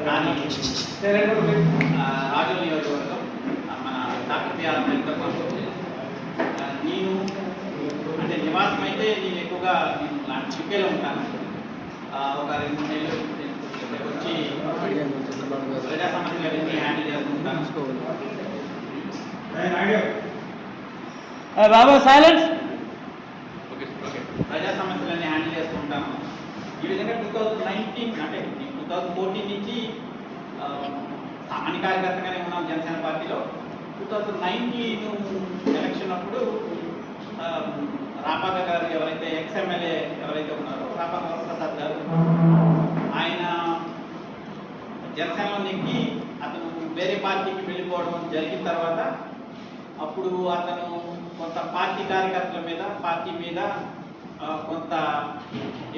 నాది రాజోల్ నియోజకవర్గం మన డాక్టర్ బిఆర్ అంబేద్కర్ కోసం నేను అంటే నివాసం అయితే నేను ఎక్కువగా యూకేలో ఉంటాను. ఒక 2-3 నెలలు ఇక్కడికి వచ్చి ప్రజా సమస్యలన్నీ హ్యాండిల్ చేస్తుంటాను. బాబా సైలెన్స్. ప్రజా సమస్యలన్నీ హ్యాండిల్ చేస్తూ ఉంటాను. ఈ విధంగా 2019 అంటే 2014 నుంచి సామాన్య కార్యకర్తగానే ఉన్నాం జనసేన పార్టీలో. 2019 ఎలక్షన్ అప్పుడు రాపాక గారు ఎవరైతే ఎక్స్ఎమ్మెల్యే ఎవరైతే ఉన్నారో రాపాక వరప్రసాద్ గారు, ఆయన జనసేనలో నెగ్గి అతను వేరే పార్టీకి వెళ్ళిపోవడం జరిగిన తర్వాత అప్పుడు అతను కొంత పార్టీ కార్యకర్తల మీద పార్టీ మీద కొంత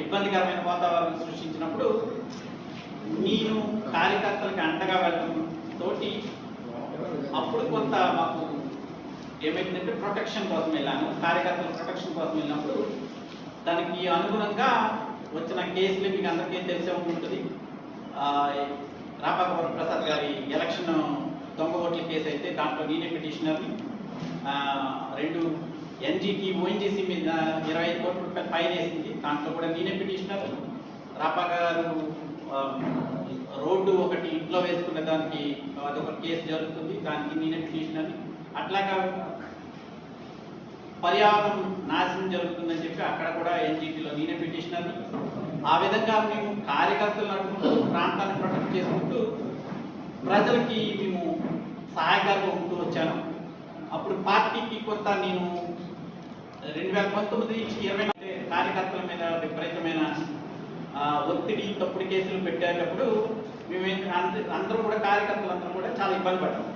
ఇబ్బందికరమైన వాతావరణం సృష్టించినప్పుడు నేను కార్యకర్తలకి అండగా వెళ్ళడంతో అప్పుడు కొంత మాకు ఏమైందంటే ప్రొటెక్షన్ కోసం వెళ్ళాను. కార్యకర్తల ప్రొటెక్షన్ కోసం వెళ్ళినప్పుడు దానికి అనుగుణంగా వచ్చిన కేసులు మీకు అందరికీ తెలిసే ఉంటుంది. రాపాక వరప్రసాద్ గారి ఎలక్షన్ దొంగ ఓట్ల కేసు అయితే దాంట్లో నేనే పిటిషనర్ని. 2 ఎన్జిటి ఓఎన్జిసి మీద 25 కోట్ల రూపాయలు ఫైన్ వేసింది, దాంట్లో కూడా నేనే పిటిషనర్. రాపాక గారు రోడ్డు ఒకటి ఇంట్లో వేసుకునే దానికి అదొక కేసు జరుగుతుంది, దానికి నేనే పిటిషనర్. అట్లాగా పర్యావరణం నాశనం జరుగుతుందని చెప్పి అక్కడ కూడా ఎన్జిటిలో నేనే పిటిషనర్. ఆ విధంగా మేము కార్యకర్తలు నడుపుకుంటూ ప్రాంతాన్ని ప్రొటెక్ట్ చేసుకుంటూ ప్రజలకి మేము సహాయకారిగా ఉంటూ వచ్చాను. అప్పుడు పార్టీకి కొంత నేను 2019 నుంచి 20 కార్యకర్తల మీద విపరీతమైన ఒత్తిడి తప్పుడు కేసులు పెట్టేటప్పుడు మేము అందరూ కూడా కార్యకర్తలందరూ కూడా చాలా ఇబ్బంది పడ్డాం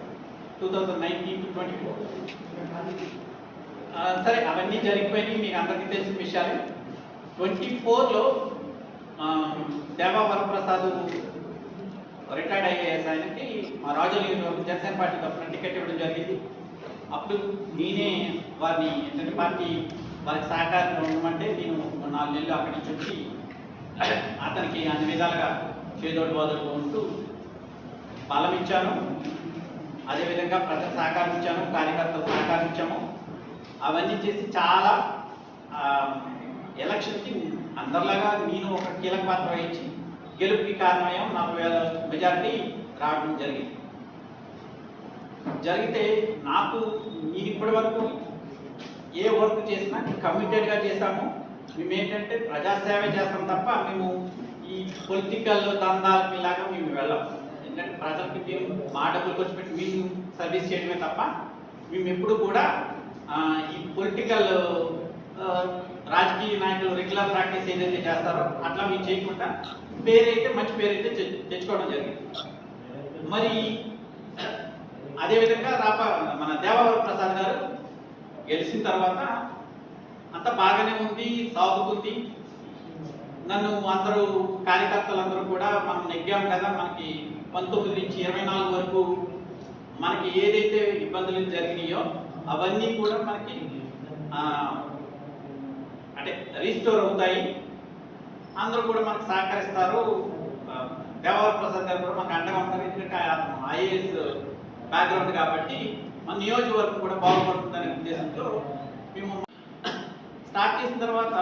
2019 to 24. సరే, అవన్నీ జరిగిపోయినాయి, మీకు అందరికీ తెలిసిన విషయాలు. 24లో దేవా వరప్రసాద్ రిటైర్డ్ ఐఏఎస్ ఆయనకి మా రాజోల్ నియోజకవర్గం జనసేన పార్టీ తరఫున టికెట్ ఇవ్వడం జరిగింది. అప్పుడు నేనే వారిని ఏంటంటే పార్టీ వారికి సహకారంగా ఉండమంటే నేను 4 నెలలు అక్కడి నుంచి వచ్చి అతనికి అన్ని విధాలుగా చేదోడు బాదుడుగా ఉంటూ బలం ఇచ్చాను. అదేవిధంగా ప్రజల సహకారం ఇచ్చాను, కార్యకర్తలు సహకారం ఇచ్చాము. అవన్నీ చేసి చాలా ఎలక్షన్కి అందరిలాగా నేను ఒక కీలక పాత్ర వహించి గెలుపుకి కారణమయ్యాం. 40,000 మెజారిటీ రావడం జరిగితే నాకు నేను ఇప్పటి వరకు ఏ వర్క్ చేసినా కమిటెడ్గా చేశాము. మేము ఏంటంటే ప్రజాసేవ చేస్తాం తప్ప మేము ఈ పొలిటికల్ దందాలకి లాగా మేము వెళ్ళాం. ఎందుకంటే ప్రజలకి మేము మా డబ్బులు ఖర్చు పెట్టి మేము సర్వీస్ చేయడమే తప్ప మేము ఎప్పుడు కూడా ఈ పొలిటికల్ రాజకీయ నాయకులు రెగ్యులర్ ప్రాక్టీస్ ఏదైతే చేస్తారో అట్లా మేము చేయకుండా మంచి పేరైతే తెచ్చుకోవడం జరిగింది. మరి అదేవిధంగా మన దేవవరప్రసాద్ గారు గెలిచిన తర్వాత అంత బాగానే ఉంది, సాగుతుంది. నన్ను అందరూ కార్యకర్తలందరూ కూడా మనం నెగ్గాం కదా, మనకి 19 నుంచి 24 వరకు మనకి ఏదైతే ఇబ్బందులు జరిగినాయో అవన్నీ కూడా మనకి అంటే రీస్టోర్ అవుతాయి, అందరూ కూడా మనకు సహకరిస్తారు. దేవవరప్రసాద్ గారు కూడా మనకు అండగా ఉంటారు. ఎందుకంటే ఐఏఎస్ బ్యాక్గ్రౌండ్ కాబట్టి మన నియోజకవర్గం కూడా బాగుపడుతుందనే ఉద్దేశంతో మేము స్టార్ట్ చేసిన తర్వాత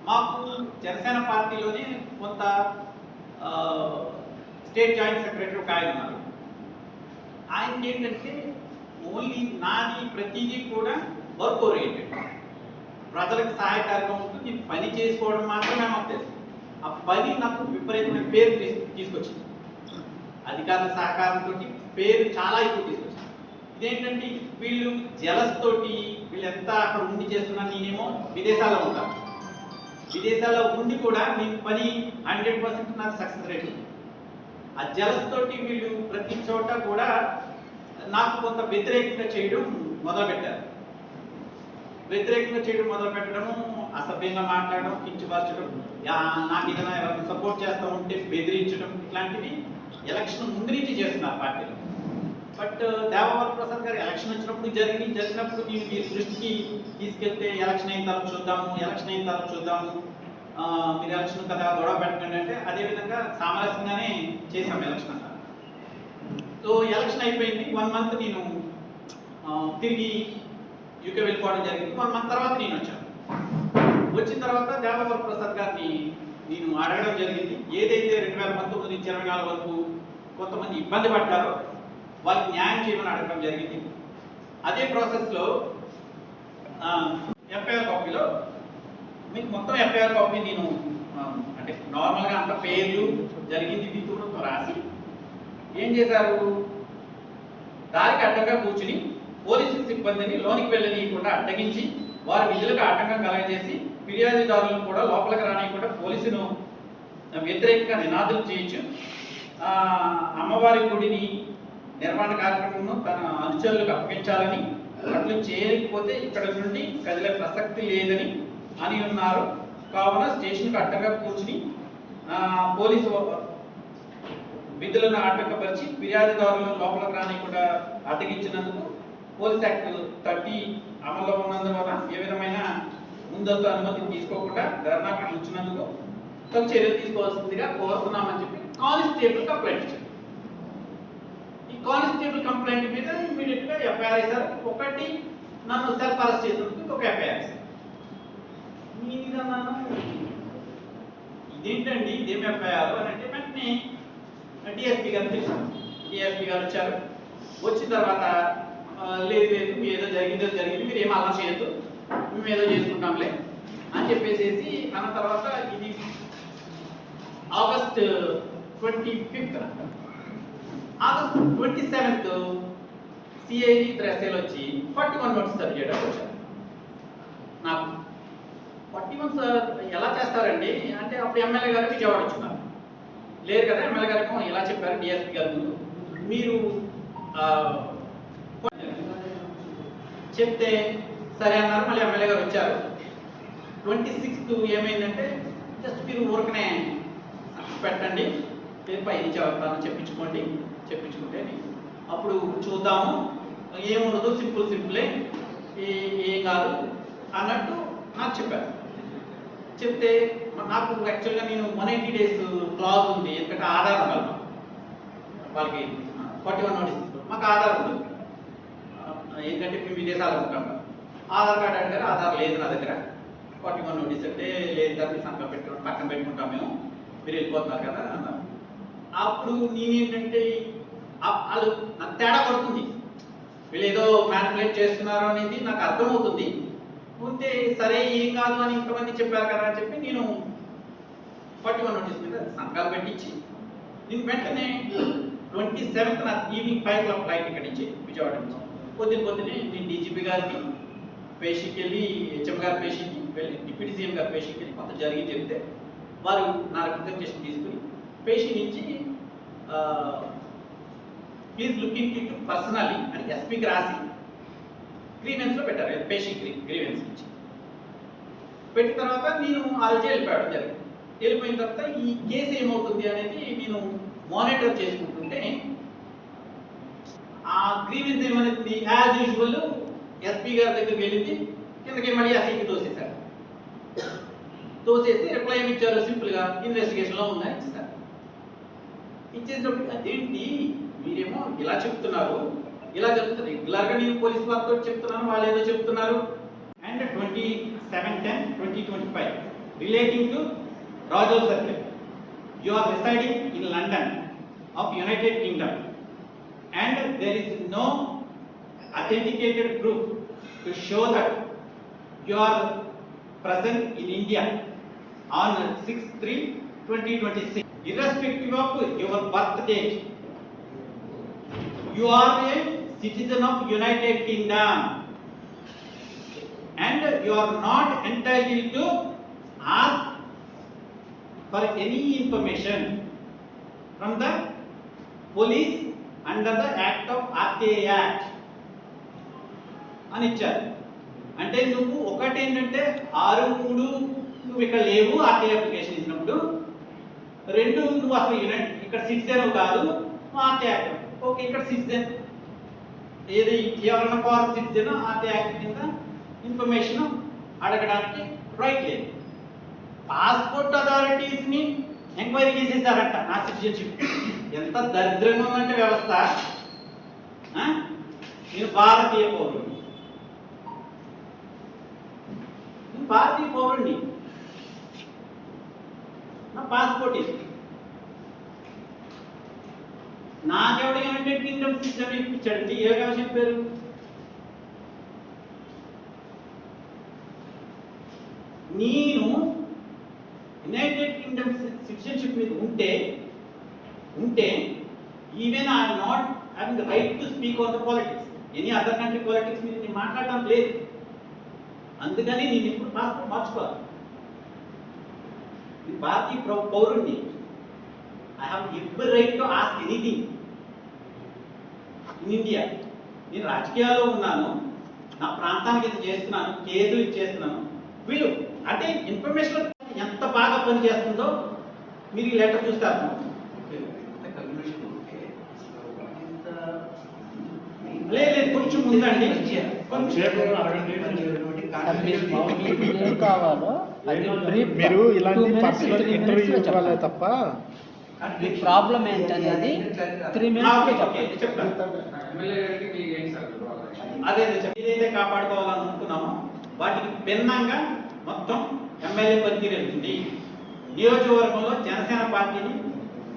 మాకు జనసేన పార్టీలోనే కొంత స్టేట్ జాయింట్ సెక్రటరీ ఒక ఆయన ఉన్నారు. ఆయనకి ఏంటంటే ఓన్లీ నాది ప్రతిదీ కూడా వర్క్ ఓరియంటెడ్, ప్రజలకు సహాయకారిగా ఉంటుంది, పని చేసుకోవడం మాత్రమే మాకు తెలుసు. ఆ పని నాకు విపరీతమైన పేరు తీసుకొచ్చింది. అధికారుల సహకారంతో పేరు చాలా ఎక్కువ తీసుకొచ్చింది. ఇదేంటంటే వీళ్ళు జలస్ తోటి వీళ్ళు ఎంత అక్కడ ఉండి చేస్తున్నా, నేనేమో విదేశాల్లో ఉంటాను. విదేశాల్లో ఉండి కూడా నేను పని 100% నాకు సక్సెస్ రేట్ ఉంది. ఆ జలస్ తోటి వీళ్ళు ప్రతి చోట కూడా నాకు కొంత వ్యతిరేకంగా చేయడం మొదలుపెట్టారు. వ్యతిరేకంగా చేయడం మొదలుపెట్టడము, అసభ్యంగా మాట్లాడడం, కించపరచడం, నాకు ఏదైనా ఎవరిని సపోర్ట్ చేస్తూ ఉంటే బెదిరించడం, ఇట్లాంటివి ఎలక్షన్ ముందు నుంచి చేస్తున్నారు పార్టీలో. బట్ దేవవరప్రసాద్ గారు ఎలక్షన్ వచ్చినప్పుడు జరిగినప్పుడు నేను మీ దృష్టికి తీసుకెళ్తే ఎలక్షన్ అయిన తర్వాత చూద్దాము మీరు ఎలక్షన్ కదా గొడవ పెట్టండి అంటే అదేవిధంగా సామరస్యంగానే చేసాం ఎలక్షన్ అంతా. సో ఎలక్షన్ అయిపోయింది. 1 మంత్ నేను తిరిగి యూకే వెళ్ళిపోవడం జరిగింది. 1 మంత్ తర్వాత నేను వచ్చాను. వచ్చిన తర్వాత దేవవర ప్రసాద్ గారిని నేను అడగడం జరిగింది. ఏదైతే 2019 నుంచి 24 వరకు కొంతమంది ఇబ్బంది పడ్డారో వాళ్ళకి న్యాయం చేయమని అడగడం జరిగింది. అదే ప్రాసెస్లో ఎఫ్ఐఆర్ కాపీలో మీకు మొత్తం ఎఫ్ఐఆర్ కాపీ నేను అంటే నార్మల్గా అంత పేర్లు జరిగింది విధులతో రాసి ఏం చేశారు, దారికి అడ్డంగా కూర్చుని పోలీసు సిబ్బందిని లోనికి వెళ్ళనీయకుండా అడ్డగించి వారి విధులకు ఆటంకం కలగజేసి ఫిర్యాదుదారులను కూడా లోపలికి రానియకుండా పోలీసును వ్యతిరేకంగా నినాదాలు చేయొచ్చు. అమ్మవారి గుడిని నిర్మాణ కార్యక్రమం తన అనుచరులకు అప్పగించాలని, అట్లు చేయకపోతే ఇక్కడ నుండి కదిలే ప్రసక్తి లేదని అని ఉన్నారు. కావున స్టేషన్కి అడ్డంగా కూర్చుని పోలీసు విధులను ఆటంకపరిచి ఫిర్యాదుదారులను లోపలికి రానియకుండా అడ్డగించినందుకు పోలీస్ యాక్ట్ 30 అమల్లో ఉన్నందువల్ల ఏ విధమైన ముందస్తు అనుమతి తీసుకోకుండా ధర్నాకు కూర్చున్నందుకు తగు చర్యలు తీసుకోవాల్సిందిగా కోరుతున్నామని చెప్పి కానిస్టేబుల్ కంప్లైంట్ ఇచ్చారు. ఈ కానిస్టేబుల్ కంప్లైంట్ మీద ఇమీడియట్గా ఎఫ్ఐఆర్ వేశారు. ఒకటి నన్ను సెల్ఫ్ అరెస్ట్ చేసినందుకు ఒక ఎఫ్ఐఆర్ వేశారు. ఇదేంటండి ఇదేం ఎఫ్ఐఆర్ అని అంటే వెంటనే డిఎస్పీ గారు పిలిచారు. డిఎస్పీ గారు వచ్చారు. వచ్చిన తర్వాత లేదు లేదు మీ ఏదో జరిగిందో జరిగింది, మీరు ఏం అలా చేయొద్దు, మేము ఏదో చేసుకుంటాంలే అని చెప్పేసి అన్న తర్వాత ఇది August 25th, August 27th CID ఇద్దరు వచ్చి 41 నోటీస్ సర్వ్ చేయడానికి వచ్చారు. నాకు 41 సార్ ఎలా చేస్తారండి అంటే అప్పుడు ఎమ్మెల్యే గారు విజయవాడ వచ్చున్నారు. లేరు కదా, ఎమ్మెల్యే గారు ఇలా చెప్పారు డిఎస్పీ గారు ముందు మీరు చెప్తే సరే అన్నారు. మళ్ళీ ఎమ్మెల్యే గారు వచ్చారు. 26th ఏమైందంటే జస్ట్ మీరు ఊరకనే పెట్టండి, మీరు పైన చెప్తాను చెప్పించుకుంటే అప్పుడు చూద్దాము, ఏముండదు, సింపులే, ఏం కాదు అన్నట్టు నాకు చెప్పారు. చెప్తే నాకు యాక్చువల్గా నేను 180 days క్లాజ్ ఉంది, ఎందుకంటే ఆధార్ ఉండాలి వాళ్ళకి 41 నోటీస్ మాకు ఆధార్ ఉంటుంది. ఏంటంటే మేము విదేశాలు ఉంటాం, ఆధార్ కార్డు అడిగారు, ఆధార్ లేదు నా దగ్గర. 41 నోటీస్ అంటే లేదు సార్ మీరు సంతకం పెట్టుకుంటాం పక్కన పెట్టుకుంటాం మేము, మీరు వెళ్ళిపోతున్నారు కదా అన్నారు. అప్పుడు నేనేంటంటే వాళ్ళు నాకు తేడా పడుతుంది, వీళ్ళు ఏదో మ్యానిపులేట్ చేస్తున్నారు అనేది నాకు అర్థమవుతుంది. ఉంటే సరే ఏం కాదు అని ఇంతమంది చెప్పారు కదా అని చెప్పి నేను 41 నోటీస్ మీద సంతకాలు పెట్టించి నేను వెంటనే 27th నా ఈవినింగ్ 5 o'clock ఫ్లైట్ ఇక్కడ నుంచి విజయవాడ నుంచి పొద్దున్నే నేను డీజీపీ గారికి పేషీకి వెళ్ళి, హెచ్ఎం గారి పేషీకి వెళ్ళి, డిప్యూటీ సీఎం గారి పేషీకి వెళ్ళి కొంత జరిగి చెప్తే వారు నా రిప్రజెంటేషన్ తీసుకుని పేషీ నుంచి please look in to personally అని ఎస్పీకి రాసి గ్రీవెన్స్లో పెట్టారు. పేషీ గ్రీవెన్స్ నుంచి పెట్టిన తర్వాత నేను ఆ రోజు వెళ్ళిపోయాడు జరిగింది. వెళ్ళిపోయిన తర్వాత ఈ కేసు ఏమవుతుంది అనేది నేను మానిటర్ చేసుకుంటుంటే ఆ గ్రీవెన్స్ ఏమనేది యాజ్ యూజువల్ ఎస్పీ గారి దగ్గరికి వెళ్ళింది, కిందకి మళ్ళీ ఎస్ఐకి తోసేసి రిప్లై ఏమి ఇచ్చారు, సింపుల్గా ఇన్వెస్టిగేషన్లో ఉందని ఇచ్చేసారు. ఇచ్చేసినప్పుడు అదేంటి మీరేమో ఇలా చెప్తున్నారు, ఇలా చెప్తుంది రెగ్యులర్గా నేను పోలీస్ వారితో చెప్తున్నాను, వాళ్ళు ఏదో చెప్తున్నారు. And 27/10/2025 relating to Razole circle, you are residing in London of United Kingdom and there is no authenticated proof to show that you are present in India on 6/3/2026 irrespective of your birth date. You are a citizen of United Kingdom and you are not entitled to ask for any information from the police under the Act of RTA Act అని ఇచ్చారు. అంటే నువ్వు ఒకటి ఏంటంటే 6/3 నువ్వు ఇక్కడ లేవు RTI application ఇచ్చినప్పుడు, 2 నువ్వు అసలు ఇక్కడ సిటిజన్ కాదు ఆర్టీఐ యాక్ట్. ఓకే, ఇక్కడ సిటిజన్ ఏది ఎవరైనా ఫారెన్ సిటిజన్ ఆర్టీఐ యాక్ట్ కింద ఇన్ఫర్మేషన్ అడగడానికి రైట్ లేదు. పాస్పోర్ట్ అథారిటీస్ ని ఎంక్వైరీ చేసేసారంట నా సిటిజన్షిప్. ఎంత దరిద్రంగా ఉందంటే వ్యవస్థ. నేను భారతీయ పౌరుడిని, నా పాస్పోర్ట్ ఇది. నాకెవడ యునైటెడ్ కింగ్డమ్ సిస్టమ్ ఇప్పించాడు. ఏ కావచ్చు చెప్పారు? నేను యునైటెడ్ కింగ్డమ్ సిటిజన్షిప్ మీద ఉంటే even I'm not having the right to speak on the politics. Any other country politics మీద నేను మాట్లాడటం లేదు. అందుకని నేను ఇప్పుడు పాస్పోర్ట్ మార్చుకోవాలి. నేను భారతీయ పౌరుణ్ణి. I have every right to ask anything in India. నేను రాజకీయాల్లో ఉన్నాను, నా ప్రాంతానికి ఇది చేస్తున్నాను, కేసులు ఇచ్చేస్తున్నాను. వీళ్ళు అంటే ఇన్ఫర్మేషన్ ఎంత బాగా పనిచేస్తుందో మీరు ఈ లెటర్ చూస్తారు. లేదు కొంచెం ఉందండి, ఏం కావాలో మీరు ఇలాంటి పర్సనల్ ఇంటర్వ్యూ ఇవ్వాలి తప్ప ప్రాబ్లం ఏంటనేది 3 minutes చెప్తాను. అదే ఏదైతే కాపాడుకోవాలని అనుకున్నామో వాటికి భిన్నంగా మొత్తం ఎమ్మెల్యే పనితీరు వెళ్తుంది. నియోజకవర్గంలో జనసేన పార్టీని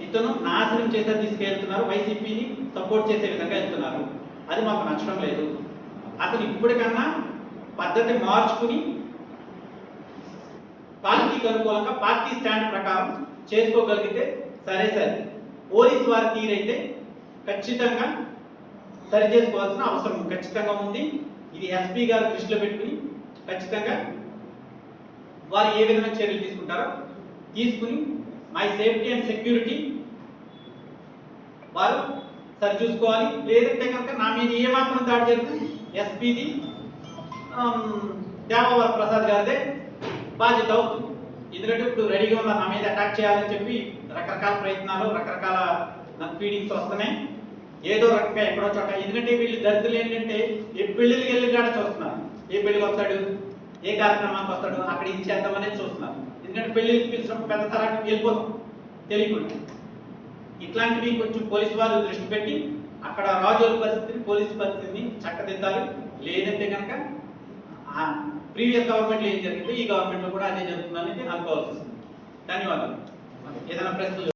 ఇతను నాశనం చేసే తీసుకెళ్తున్నారు, వైసీపీని సపోర్ట్ చేసే విధంగా వెళ్తున్నారు. అది మాకు నచ్చడం లేదు. అతను ఇప్పటికన్నా పద్ధతి మార్చుకుని పార్టీకి అనుకూలంగా పార్టీ స్టాండ్ ప్రకారం చేసుకోగలిగితే సరే. పోలీసు వారి తీరైతే ఖచ్చితంగా సరి చేసుకోవాల్సిన అవసరం ఖచ్చితంగా ఉంది. ఇది ఎస్పీ గారు దృష్టిలో పెట్టుకుని ఖచ్చితంగా వారు ఏ విధమైన చర్యలు తీసుకుంటారో తీసుకుని మై సేఫ్టీ అండ్ సెక్యూరిటీ వారు సరి చూసుకోవాలి. లేదంటే కనుక నా మీద ఏమాత్రం దాడి జరుగుతుంది ఎస్పీది దేవవర ప్రసాద్ గారిదే బాధ్యత అవుతుంది. ఎందుకంటే ఇప్పుడు రెడీగా ఉన్నారు నా మీద అటాక్ చేయాలని చెప్పి రకరకాల ప్రయత్నాలు, రకరకాల నాకు ఫీడింగ్స్ వస్తున్నాయి. ఏదో రకంగా ఎక్కడో చోట. ఎందుకంటే వీళ్ళు దరిద్రులు ఏంటంటే ఏ పెళ్ళిళ్ళకి వెళ్ళి కూడా చూస్తున్నారు. ఏ పెళ్ళికి వస్తాడు, ఏ కార్యక్రమానికి వస్తాడు, అక్కడ ఇది చేద్దామనేది చూస్తున్నారు. ఎందుకంటే పెళ్ళిళ్ళకి పిలిచినప్పుడు పెద్ద తరానికి వెళ్ళిపోతాం తెలియకుండా. ఇట్లాంటివి కొంచెం పోలీసు వారు దృష్టి పెట్టి అక్కడ రాజుల పరిస్థితిని, పోలీసు పరిస్థితిని చక్కదిద్దాలి. లేదంటే కనుక ప్రీవియస్ గవర్నమెంట్లో ఏం జరిగిందో ఈ గవర్నమెంట్లో కూడా అదే జరుగుతుందని అనుకోవాల్సి వస్తుంది. ధన్యవాదాలు. ఏదైనా ప్రశ్నలు